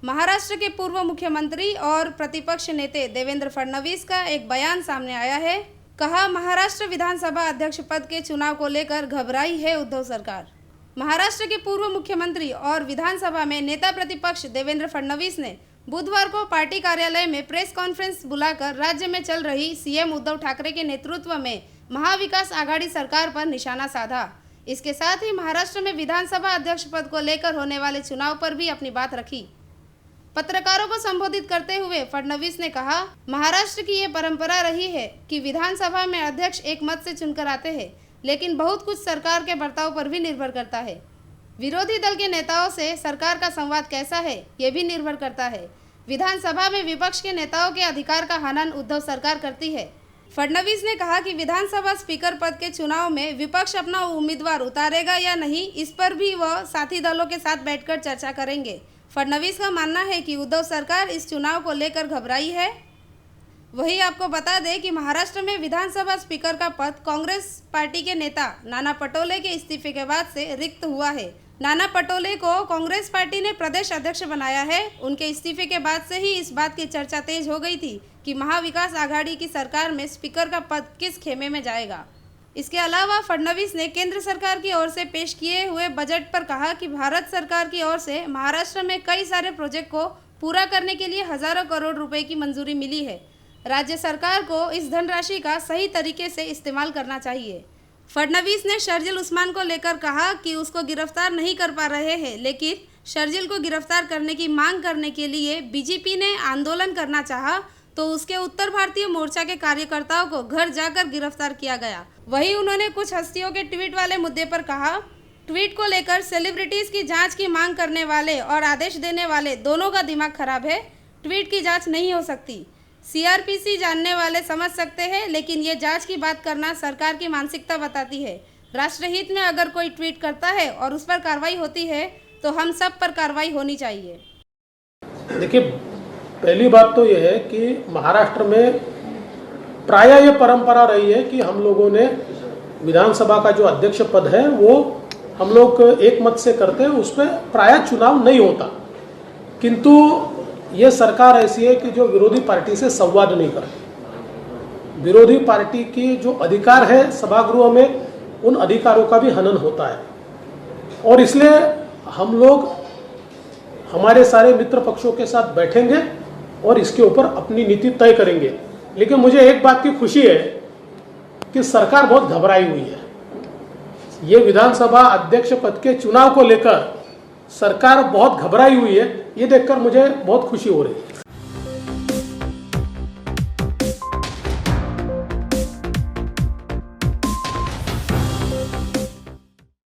महाराष्ट्र के पूर्व मुख्यमंत्री और प्रतिपक्ष नेता देवेंद्र फडणवीस का एक बयान सामने आया है। कहा, महाराष्ट्र विधानसभा अध्यक्ष पद के चुनाव को लेकर घबराई है उद्धव सरकार। महाराष्ट्र के पूर्व मुख्यमंत्री और विधानसभा में नेता प्रतिपक्ष देवेंद्र फडणवीस ने बुधवार को पार्टी कार्यालय में प्रेस कॉन्फ्रेंस बुलाकर राज्य में चल रही सीएम उद्धव ठाकरे के नेतृत्व में महाविकास आघाड़ी सरकार पर निशाना साधा। इसके साथ ही महाराष्ट्र में विधानसभा अध्यक्ष पद को लेकर होने वाले चुनाव पर भी अपनी बात रखी। पत्रकारों को संबोधित करते हुए फडणवीस ने कहा, महाराष्ट्र की ये परंपरा रही है कि विधानसभा में अध्यक्ष एक मत से चुनकर आते हैं, लेकिन बहुत कुछ सरकार के बर्ताव पर भी निर्भर करता है। विरोधी दल के नेताओं से सरकार का संवाद कैसा है, ये भी निर्भर करता है। विधानसभा में विपक्ष के नेताओं के अधिकार का हनन उद्धव सरकार करती है। फडणवीस ने कहा कि विधानसभा स्पीकर पद के चुनाव में विपक्ष अपना उम्मीदवार उतारेगा या नहीं, इस पर भी वह साथी दलों के साथ बैठकर चर्चा करेंगे। फडणवीस का मानना है कि उद्धव सरकार इस चुनाव को लेकर घबराई है। वहीं आपको बता दें कि महाराष्ट्र में विधानसभा स्पीकर का पद कांग्रेस पार्टी के नेता नाना पटोले के इस्तीफे के बाद से रिक्त हुआ है। नाना पटोले को कांग्रेस पार्टी ने प्रदेश अध्यक्ष बनाया है। उनके इस्तीफे के बाद से ही इस बात की चर्चा तेज हो गई थी कि महाविकास आघाड़ी की सरकार में स्पीकर का पद किस खेमे में जाएगा। इसके अलावा फडणवीस ने केंद्र सरकार की ओर से पेश किए हुए बजट पर कहा कि भारत सरकार की ओर से महाराष्ट्र में कई सारे प्रोजेक्ट को पूरा करने के लिए हजारों करोड़ रुपए की मंजूरी मिली है। राज्य सरकार को इस धनराशि का सही तरीके से इस्तेमाल करना चाहिए। फडणवीस ने शर्जिल उस्मान को लेकर कहा कि उसको गिरफ्तार नहीं कर पा रहे हैं, लेकिन शर्जिल को गिरफ्तार करने की मांग करने के लिए बीजेपी ने आंदोलन करना चाहा तो उसके उत्तर भारतीय मोर्चा के कार्यकर्ताओं को घर जाकर गिरफ्तार किया गया। वहीं उन्होंने कुछ हस्तियों के ट्वीट वाले मुद्दे पर कहा, ट्वीट को लेकर सेलिब्रिटीज की जांच की मांग करने वाले और आदेश देने वाले दोनों का दिमाग खराब है। ट्वीट की जांच नहीं हो सकती। सीआरपीसी जानने वाले समझ सकते हैं, लेकिन ये जांच की बात करना सरकार की मानसिकता बताती है। राष्ट्रहित में अगर कोई ट्वीट करता है और उस पर कार्रवाई होती है तो हम सब पर कार्रवाई होनी चाहिए। देखिए, पहली बात तो यह है कि महाराष्ट्र में प्रायः ये परंपरा रही है कि हम लोगों ने विधानसभा का जो अध्यक्ष पद है वो हम लोग एक मत से करते हैं, उस पर प्रायः चुनाव नहीं होता। किंतु ये सरकार ऐसी है कि जो विरोधी पार्टी से संवाद नहीं करती। विरोधी पार्टी की जो अधिकार है सभागृह में, उन अधिकारों का भी हनन होता है और इसलिए हम लोग हमारे सारे मित्र पक्षों के साथ बैठेंगे और इसके ऊपर अपनी नीति तय करेंगे। लेकिन मुझे एक बात की खुशी है कि सरकार बहुत घबराई हुई है। ये विधानसभा अध्यक्ष पद के चुनाव को लेकर सरकार बहुत घबराई हुई है। ये देखकर मुझे बहुत खुशी हो रही है।